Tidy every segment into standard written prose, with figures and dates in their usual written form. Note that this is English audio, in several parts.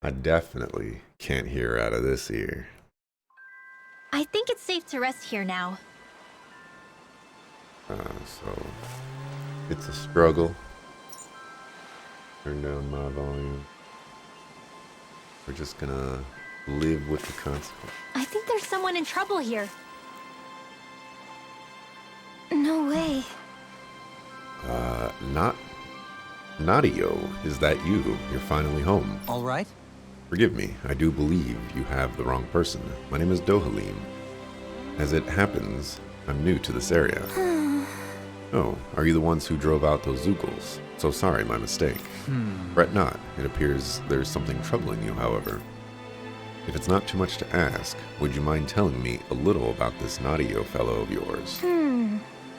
I definitely can't hear out of this ear. I think it's safe to rest here now. So it's a struggle. Turn down my volume. We're just gonna live with the consequence. I think there's someone in trouble here. No way. Not Nadio, is that you? You're finally home. All right. Forgive me, I do believe you have the wrong person. My name is Dohalim. As it happens, I'm new to this area. Oh, are you the ones who drove out those Zoogles? So sorry, my mistake. Fret not. It appears there's something troubling you, however. If it's not too much to ask, would you mind telling me a little about this Nadio fellow of yours?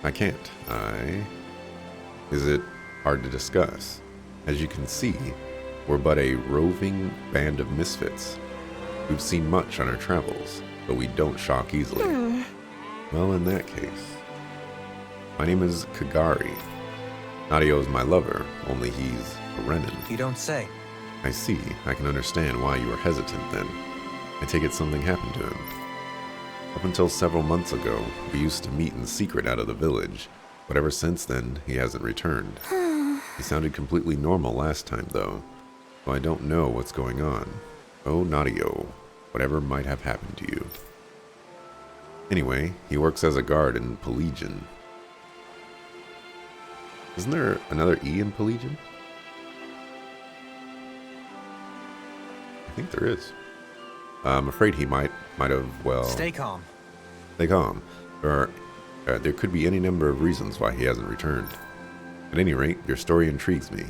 I can't. Is it hard to discuss? As you can see, we're but a roving band of misfits. We've seen much on our travels, but we don't shock easily. Well, in that case, my name is Kagari. Nadio is my lover, only he's a Renin. You don't say. I see. I can understand why you are hesitant then. I take it something happened to him. Up until several months ago, we used to meet in secret out of the village, but ever since then, he hasn't returned. He sounded completely normal last time, though, so I don't know what's going on. Oh, Nadio, whatever might have happened to you. Anyway, he works as a guard in Pelagian. Isn't there another E in Pelagian? I think there is. I'm afraid he might have, well... Stay calm. Stay calm. There could be any number of reasons why he hasn't returned. At any rate, your story intrigues me.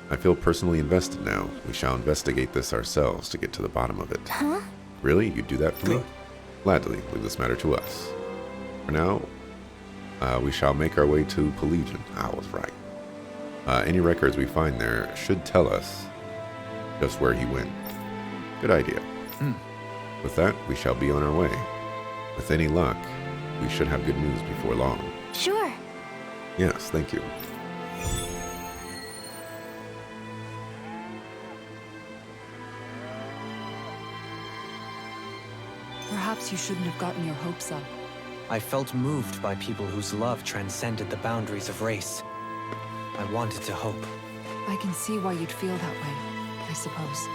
I feel personally invested now. We shall investigate this ourselves to get to the bottom of it. Huh? Really? You'd do that for me? Good. Gladly. Leave this matter to us. For now, we shall make our way to Pelagian. I was right. Any records we find there should tell us just where he went. Good idea. With that, we shall be on our way. With any luck, we should have good news before long. Sure. Yes, thank you. Perhaps you shouldn't have gotten your hopes up. I felt moved by people whose love transcended the boundaries of race. I wanted to hope. I can see why you'd feel that way, I suppose.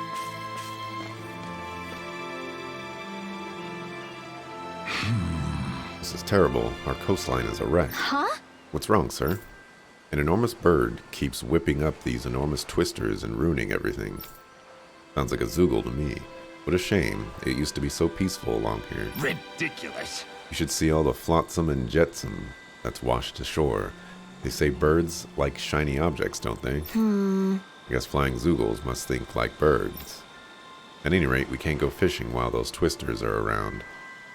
This is terrible. Our coastline is a wreck. Huh? What's wrong, sir? An enormous bird keeps whipping up these enormous twisters and ruining everything. Sounds like a Zoogle to me. What a shame. It used to be so peaceful along here. Ridiculous. You should see all the flotsam and jetsam that's washed ashore. They say birds like shiny objects, don't they? I guess flying Zoogles must think like birds. At any rate, we can't go fishing while those twisters are around.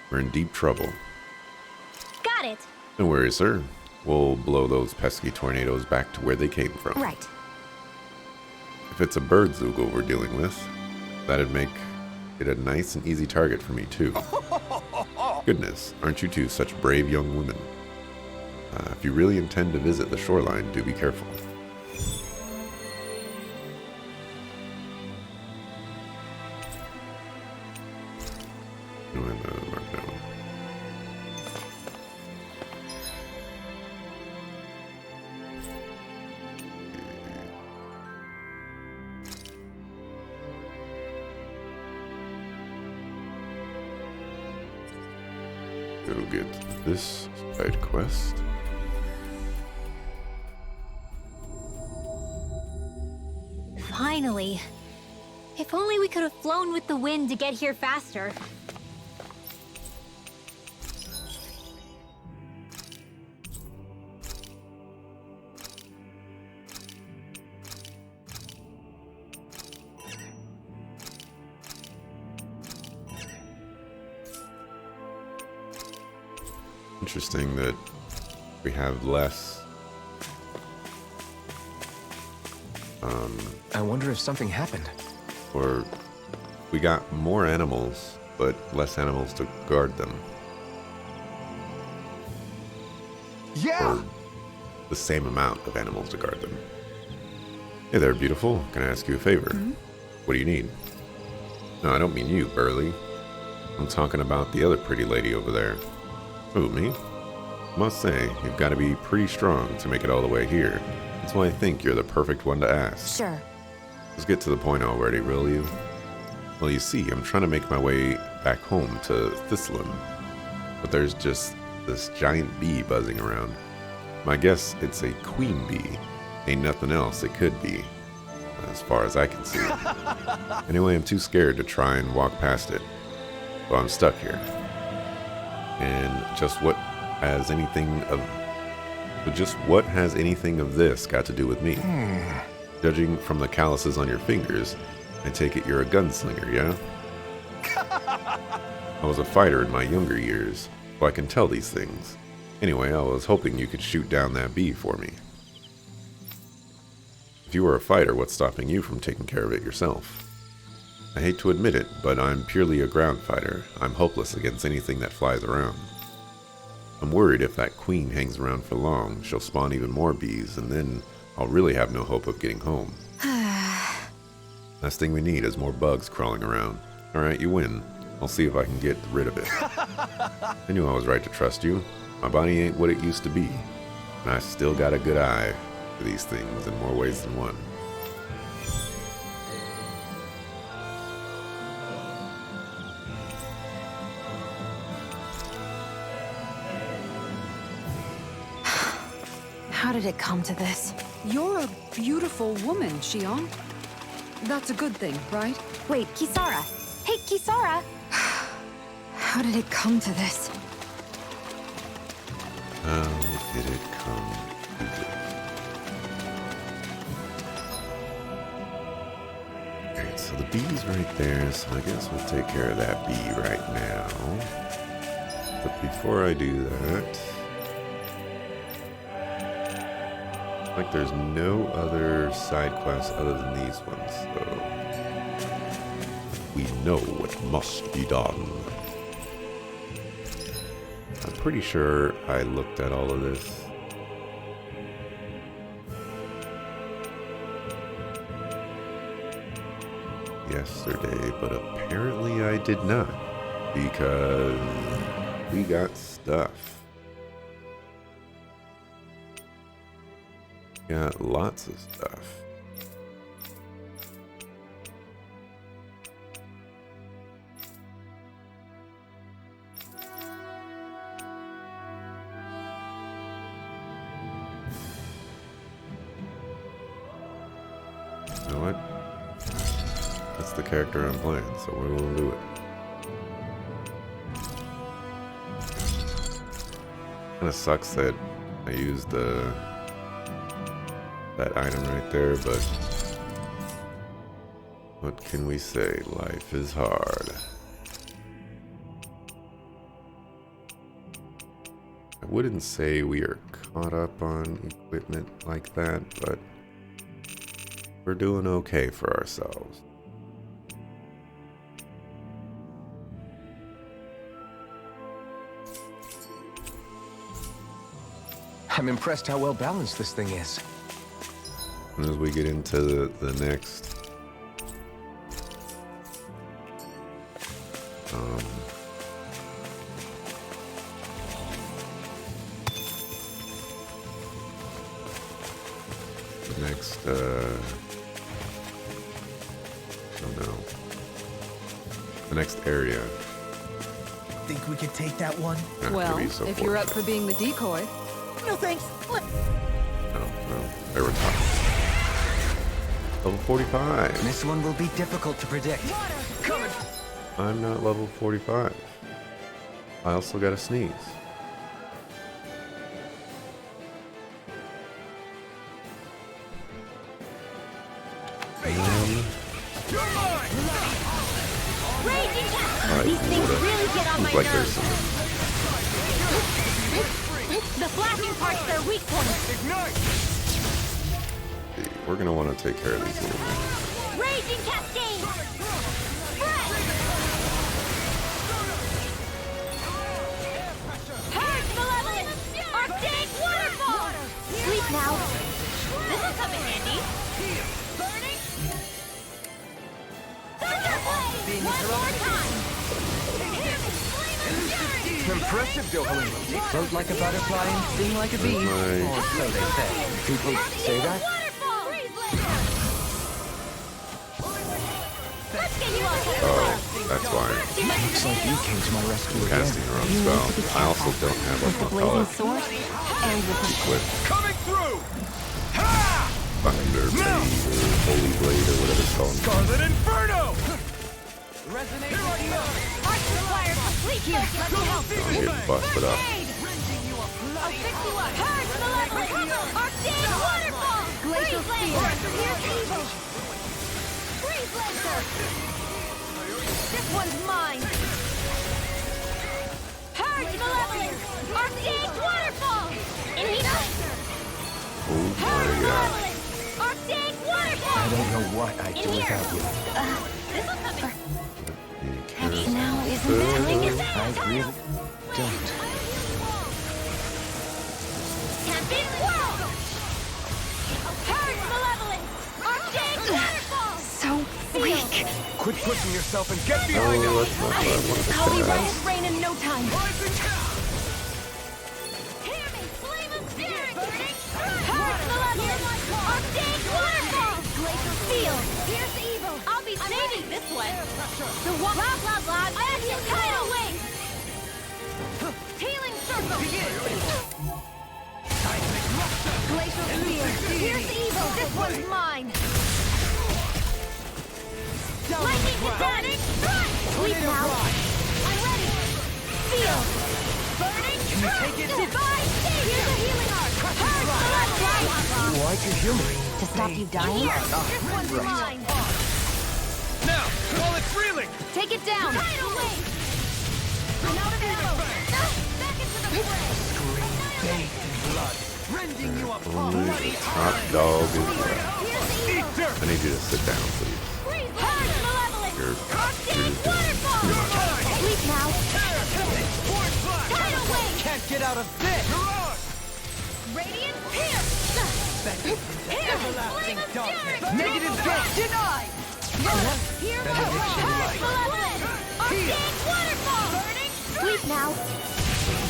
We're in deep trouble. Got it. Don't worry, sir. We'll blow those pesky tornadoes back to where they came from. Right. If it's a bird Zoogle we're dealing with, that'd make it a nice and easy target for me, too. Goodness, aren't you two such brave young women? If you really intend to visit the shoreline, do be careful. Mark that one. Go get this side quest. Finally. If only we could have flown with the wind to get here faster. Interesting that we have less. I wonder if something happened. Or we got more animals, but less animals to guard them. Yeah. Or the same amount of animals to guard them. Hey there, beautiful. Can I ask you a favor? What do you need? No, I don't mean you, Burley. I'm talking about the other pretty lady over there. Who, me? Must say, you've got to be pretty strong to make it all the way here. That's why I think you're the perfect one to ask. Sure. Let's get to the point already, will you? Well, you see, I'm trying to make my way back home to Thistlen, but there's just this giant bee buzzing around. My guess it's a queen bee. Ain't nothing else it could be, as far as I can see. Anyway, I'm too scared to try and walk past it, so I'm stuck here. And just what has anything of this got to do with me? Judging from the calluses on your fingers, I take it you're a gunslinger, yeah? I was a fighter in my younger years, so I can tell these things. Anyway, I was hoping you could shoot down that bee for me. If you were a fighter, what's stopping you from taking care of it yourself? I hate to admit it, but I'm purely a ground fighter. I'm hopeless against anything that flies around. I'm worried if that queen hangs around for long, she'll spawn even more bees, and then I'll really have no hope of getting home. Last thing we need is more bugs crawling around. Alright, you win. I'll see if I can get rid of it. I knew I was right to trust you. My body ain't what it used to be, and I still got a good eye for these things in more ways than one. How did it come to this? You're a beautiful woman, Xion. That's a good thing, right? Wait, Kisara. Hey, Kisara! How did it come to this? How did it come to this? Alright, so the bee's right there, so I guess we'll take care of that bee right now. But before I do that, like there's no other side quests other than these ones, so we know what must be done. I'm pretty sure I looked at all of this. Yesterday, but apparently I did not, because we got stuff. Got lots of stuff. You know what? That's the character I'm playing, so we will do it. Kinda sucks that I used that item right there, but what can we say? Life is hard. I wouldn't say we are caught up on equipment like that, but we're doing okay for ourselves. I'm impressed how well balanced this thing is. And as we get into the next the next area. Think we could take that one? Not Well, gonna be so if you're up for fortunate. being the decoy. No thanks. What? No, they were tough. Level 45. This one will be difficult to predict. I'm not level 45. I also got a sneeze. Raging Cat! Alright, These things really get on my seems like there's nerves. some. The flashing part's their weak point. We're gonna want to take care of these little things. Raging Cascade! Purge Malevolence! Arctic Waterfall! Sleep now. This'll come in handy. Burning! Thunderblade! Impressive, Dohalim. Float like a butterfly and sting like a bee. Or so they say. People say that? Waterfall! Let's get you off that Oh, that's why. Looks like you came to my rescue I'm again. casting her own spell. I also don't have With the a blazing sword and with the equipped Coming through! Ha! Thunder Blade or Holy Blade or whatever it's called. Scarlet Inferno! Resonate. Archer fire complete here! Let me help! I'm getting busted up. I'll fix you up! Purge the light! Recover! Arcane waterfall! Glacial spear! Here's evil! Freeze laser! This one's mine! Purge malevolence! Arcane waterfall! Inhina! Oh Purge my god. malevolence! Arcane waterfall! I don't know what I'd do without you. This'll come in. Okay. Now isn't that like it's I really don't. Tempest Whirl! Purge malevolence! Arcane waterfall! so weak. Quit pushing yourself and get behind Oh, us. that's not what I wanted I'll be to ready cast. to rain in no time. Hear me, flame of spirit! Purge malevolence! Arcane waterfall! Glacial steel! Here's the evil! I'll be saving this one! The one... Blah, blah, blah! Action tidal wave! Healing circle! Glacial spear! Here's the evil! This one's mine! Lightning burning! Sleep now! I'm ready! Feel! Burning! Can you take it? Divine! Here's a healing arc! Purge malevolence! Why'd you heal me? To stop you dying? This one's mine! Now, while it's reeling! Take it down! Tidal wave! I'm out of ammo! Back into the fray! Bathed in blood. Rending you apart. Only the top dog is left. Here's the evil! Dirt! I need you to sit down, please. Freeze! Purge malevolence! You're Arcane just doing waterfall! too much. Sleep now! Force flash! Tidal wave! Can't get out of this. Mirage! Radiant pierce! Here! Flame of fury! Negative gate denied. Here! Benediction Purge light. malevolence! Arcane waterfall! Burning! Sleep now!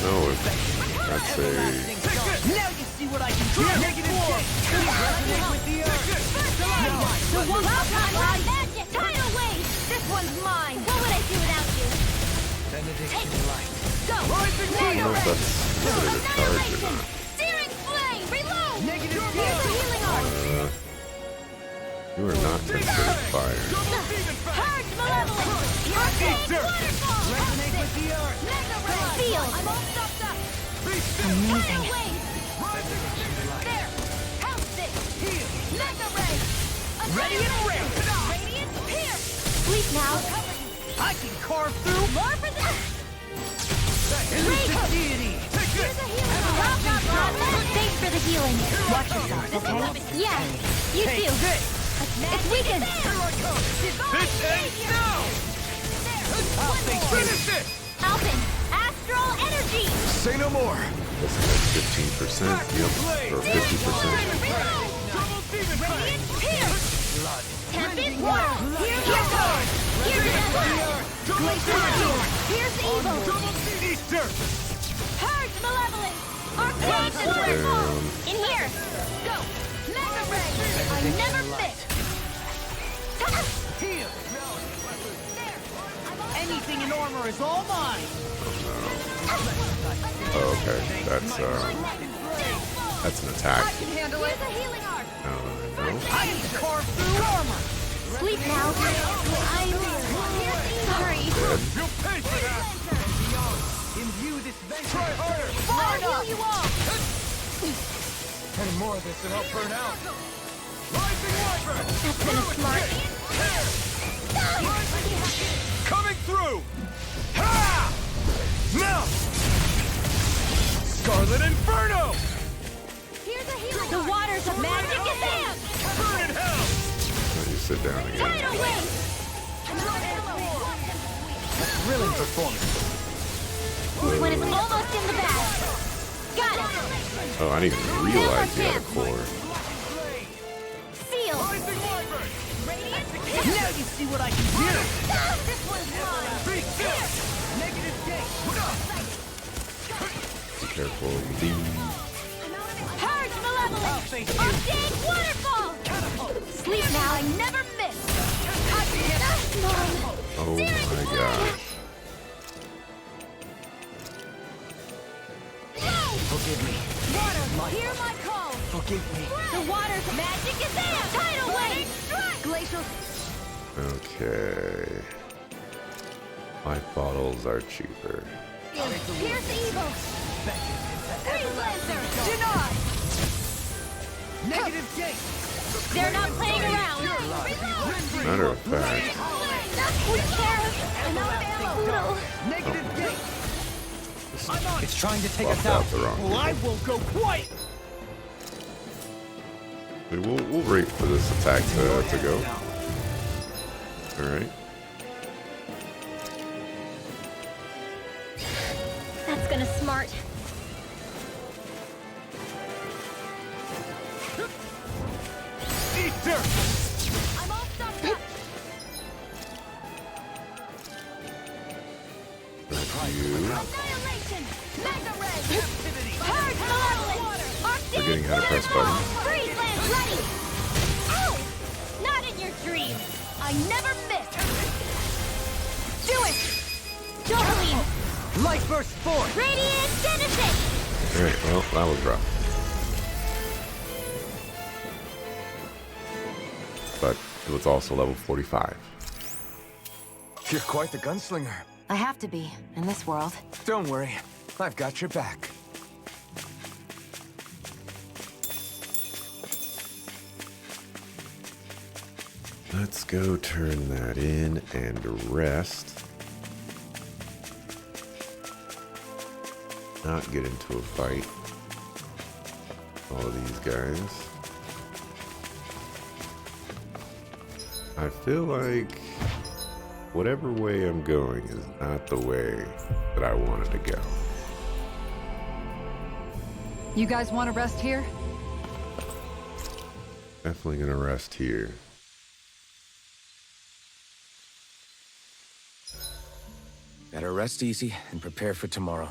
No, I'd say Now you see what I can do. Negative gate. Resonate with the earth. The one on magic! Tidal wave! This one's mine! What would I do without you? Benediction light. Go! I don't know if that's considered a charge or Annihilation! not. Searing flame! Reload! Negative Here's the healing arc! You are not considered fire. Purge malevolence! Arcane waterfall! Resonate with the earth. Mega ray! Feel! I'm all stopped up! Amazing. Tidal wave! There! House it! Mega ray! Ready and ready. Radiant pierce! Sleep now! I can carve through. More for this! Elusive deity. Here's a healing arc! Thanks for the healing! Watch yourself, okay? Yeah! You Take too! this. It's weakened! This ends now! Finish it! Alpin! Astral energy! Say no more. This is like 15%, yep, or 50%. Reload! Double demon Radiant pierce! Tempest whirl! Here's your sword! Here's your sword! Glacial steel! Here's evil! Easter! Purge malevolence! Arcane waterfall! In here! Go! Mega ray! I never miss! Heal. There! Anything in armor is all mine. Oh, okay, that's an attack. Handle it! Here's a healing arc! No. I can carve through armor. Sleep now! I'm sorry! You'll pay for that! Imbue this vengeance. Try harder! I'll heal you all! Any more of this and I'll burn out. Rising Wyvern! That's been a smart... Coming through! Ha! Now! Scarlet Inferno! Here's a healing The waters of magic advance! Burn in hell! Now you sit down again. Tidal wave! Thrilling performance. This one is almost in the bag! Got it! Oh, I didn't even realize you had a core. Seal! Rising Wyvern! Now you see what I can do. This one's mine! Negative gate. careful with these. Purge Malevolence! Arcane Waterfall! Sleep now, I never miss! Mom! Oh my gosh. Forgive me. Water, hear my call! Forgive me. The water's magic is there! Tidal wave! Glacial... Okay. Life bottles are cheaper. Pierce evil! Freeze Lancer! Deny! Negative gate. They're not playing around! Matter of fact, We care! Enough ammo! Negative gate. It's trying to take us swapped out. out the wrong Well, I people. won't go quite. We'll wait for this attack to go. Alright. That's gonna smart. Eat dirt! I'm all stocked up! You. Annihilation! Mega Ray! Purge Malevolence! Arcane Forgetting how to press buttons. Freeze Land ready! Ow! Not in your dreams! I never miss! Do it! Jocelyn! Light burst forth. Radiant Genesis! Alright, well, that was rough. But it was also level 45. You're quite the gunslinger. I have to be, in this world. Don't worry. I've got your back. Let's go turn that in and rest. Not get into a fight. All of these guys. I feel like whatever way I'm going is not the way that I wanted to go. You guys want to rest here? Definitely gonna rest here. Better rest easy and prepare for tomorrow.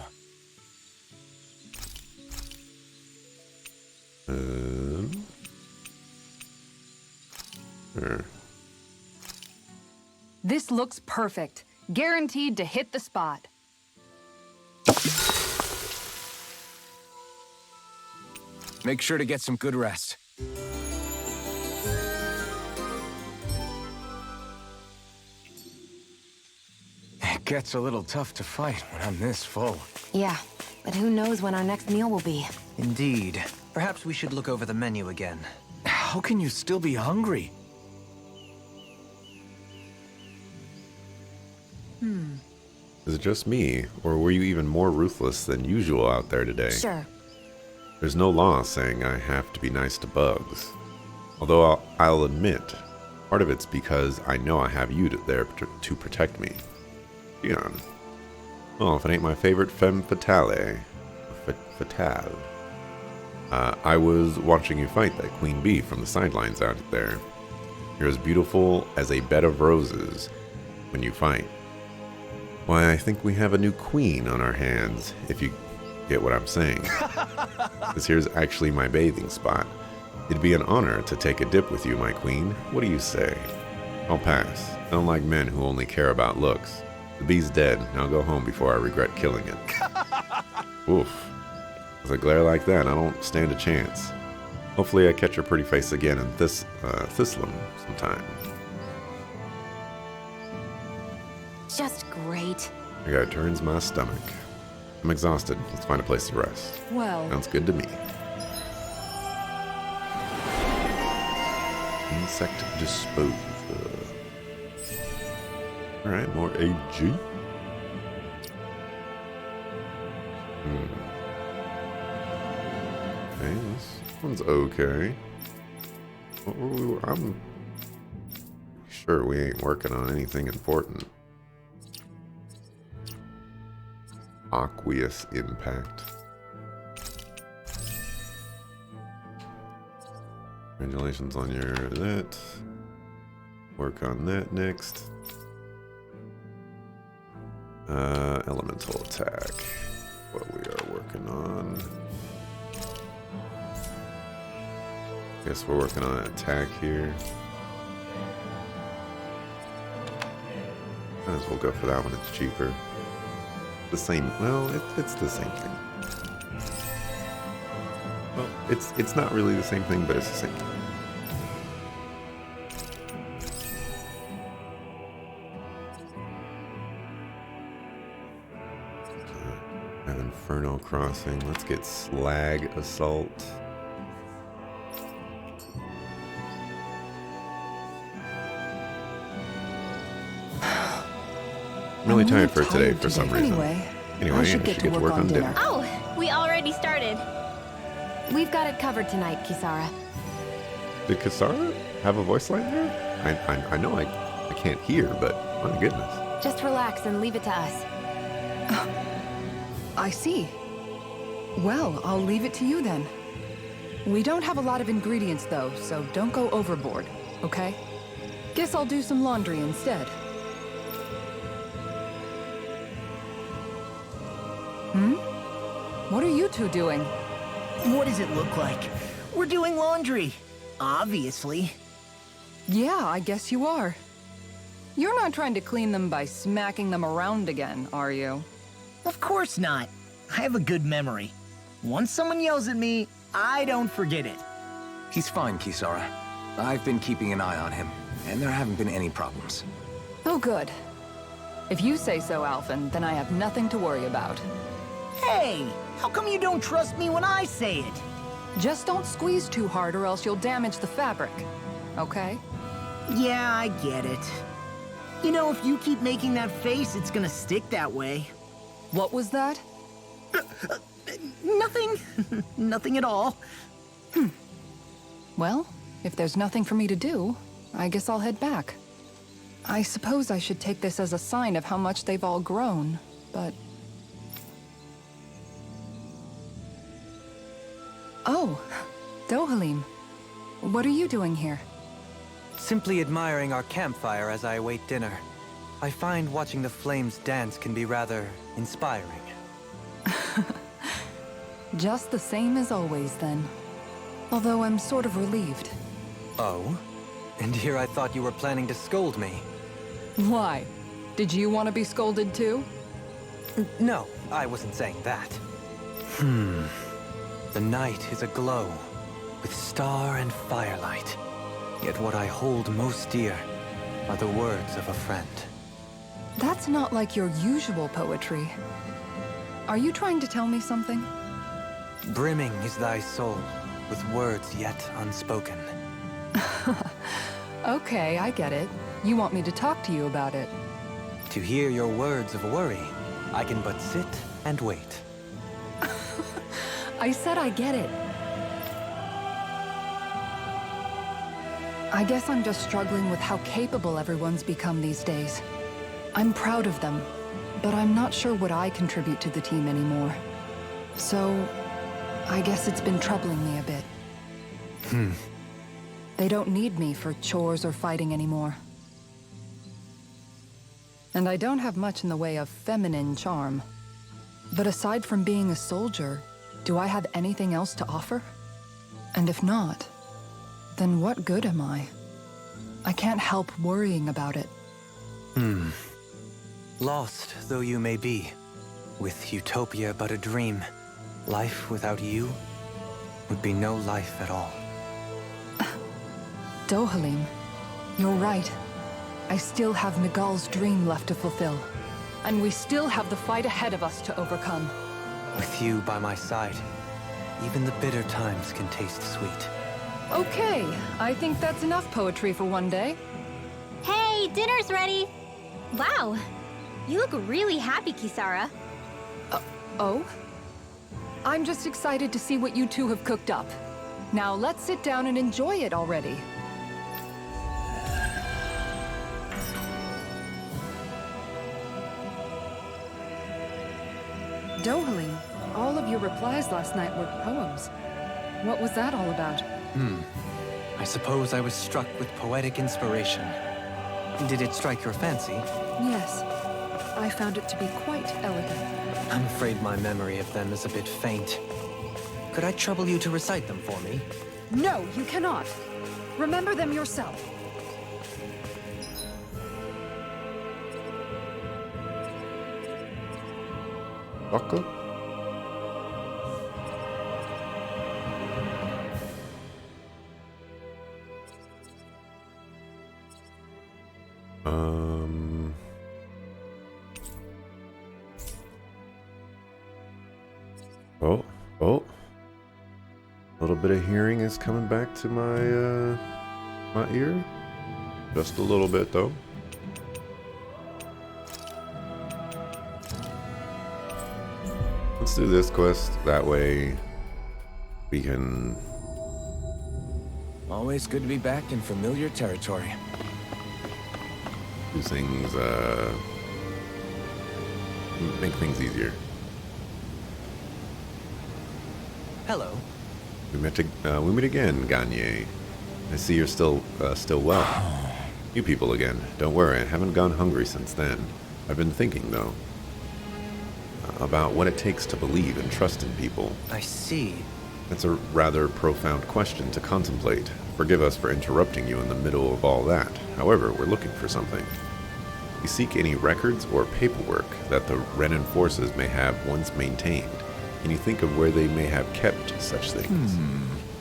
Sure. This looks perfect. Guaranteed to hit the spot. Make sure to get some good rest. It gets a little tough to fight when I'm this full. Yeah, but who knows when our next meal will be. Indeed. Perhaps we should look over the menu again. How can you still be hungry? Is it just me, or were you even more ruthless than usual out there today? Sure. There's no law saying I have to be nice to bugs. Although I'll admit, part of it's because I know I have you there to protect me. Dion. Well, if it ain't my favorite femme fatale. Fatale. I was watching you fight that Queen Bee from the sidelines out there. You're as beautiful as a bed of roses when you fight. Why, I think we have a new queen on our hands, if you get what I'm saying. This here's actually my bathing spot. It'd be an honor to take a dip with you, my queen. What do you say? I'll pass. I don't like men who only care about looks. The bee's dead. Now go home before I regret killing it. Oof. With a glare like that, I don't stand a chance. Hopefully I catch your pretty face again in Thislam sometime. Just great. I got turns my stomach. I'm exhausted. Let's find a place to rest. Well, Sounds good to me. Insect disposal. Alright, more AG. Okay, this one's okay. I'm sure we ain't working on anything important. Aqueous impact. Congratulations on your that. Work on that next. Elemental attack. what we are working on. Guess we're working on an attack here. Might as well go for that one, it's cheaper. The same, well, it's the same thing. Well, it's not really the same thing, but it's the same thing. Have Inferno Crossing. Let's get Slag Assault. I'm really tired for today for some reason. Anyway, I should get to work on dinner. Oh, we already started. We've got it covered tonight, Kisara. Did Kisara have a voice line there? I know I can't hear, but my goodness. Just relax and leave it to us. I see. Well, I'll leave it to you then. We don't have a lot of ingredients though, so don't go overboard, okay? Guess I'll do some laundry instead. What are you two doing? What does it look like? We're doing laundry. Obviously. Yeah, I guess you are. You're not trying to clean them by smacking them around again, are you? Of course not. I have a good memory. Once someone yells at me, I don't forget it. He's fine, Kisara. I've been keeping an eye on him, and there haven't been any problems. Oh, good. If you say so, Alphen, then I have nothing to worry about. Hey, how come you don't trust me when I say it? Just don't squeeze too hard or else you'll damage the fabric, okay? Yeah, I get it. You know, if you keep making that face, it's gonna stick that way. What was that? Nothing. Nothing at all. Well, if there's nothing for me to do, I guess I'll head back. I suppose I should take this as a sign of how much they've all grown, but... Oh, Dohalim. What are you doing here? Simply admiring our campfire as I await dinner. I find watching the flames dance can be rather inspiring. Just the same as always, then. Although I'm sort of relieved. Oh? And here I thought you were planning to scold me. Why? Did you want to be scolded too? No, I wasn't saying that. The night is aglow with star and firelight. Yet what I hold most dear are the words of a friend. That's not like your usual poetry. Are you trying to tell me something? Brimming is thy soul with words yet unspoken. Okay, I get it. You want me to talk to you about it. To hear your words of worry, I can but sit and wait. I said I get it. I guess I'm just struggling with how capable everyone's become these days. I'm proud of them, but I'm not sure what I contribute to the team anymore. So, I guess it's been troubling me a bit. They don't need me for chores or fighting anymore. And I don't have much in the way of feminine charm. But aside from being a soldier, do I have anything else to offer? And if not, then what good am I? I can't help worrying about it. Lost though you may be, with utopia but a dream, life without you would be no life at all. Dohalim, you're right. I still have Nagal's dream left to fulfill. And we still have the fight ahead of us to overcome. With you by my side, even the bitter times can taste sweet. Okay, I think that's enough poetry for one day. Hey, dinner's ready. Wow, you look really happy, Kisara. Oh? I'm just excited to see what you two have cooked up. Now let's sit down and enjoy it already. Dohalim, all of your replies last night were poems. What was that all about? I suppose I was struck with poetic inspiration. Did it strike your fancy? Yes. I found it to be quite elegant. I'm afraid my memory of them is a bit faint. Could I trouble you to recite them for me? No, you cannot. Remember them yourself. Buckle? Oh. A little bit of hearing is coming back to my ear. Just a little bit, though. Let's do this quest. That way we can... Always good to be back in familiar territory. do things, make things easier. Hello. We meet again, Gagne. I see you're still well. You people again. Don't worry, I haven't gone hungry since then. I've been thinking, though, about what it takes to believe and trust in people. I see. That's a rather profound question to contemplate. Forgive us for interrupting you in the middle of all that. However, we're looking for something. We seek any records or paperwork that the Renan forces may have once maintained. Can you think of where they may have kept such things?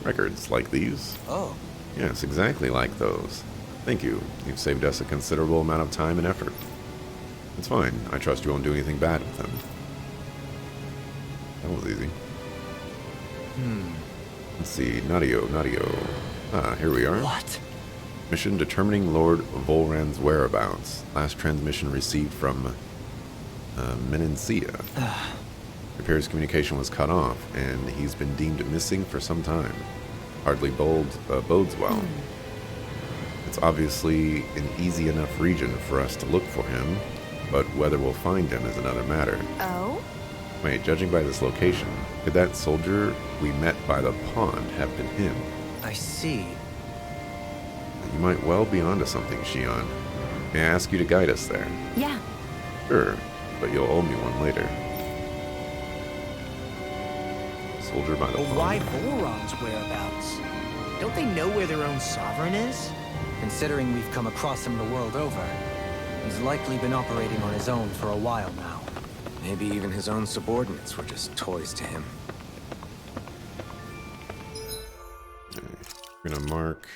Records like these? Oh. Yes, exactly like those. Thank you. You've saved us a considerable amount of time and effort. It's fine. I trust you won't do anything bad with them. That was easy. Let's see. Nadio. Ah, here we are. What? Mission determining Lord Volran's whereabouts. Last transmission received from Menencia. Repair's communication was cut off, and he's been deemed missing for some time. Hardly bodes well. It's obviously an easy enough region for us to look for him, but whether we'll find him is another matter. Oh? Wait, judging by this location, could that soldier we met by the pond have been him? I see. You might well be onto something, Shion. May I ask you to guide us there? Yeah. Sure, but you'll owe me one later. Soldier by the Well, pond. why Volron's whereabouts? Don't they know where their own sovereign is? Considering we've come across him the world over, he's likely been operating on his own for a while now. Maybe even his own subordinates were just toys to him. We're gonna mark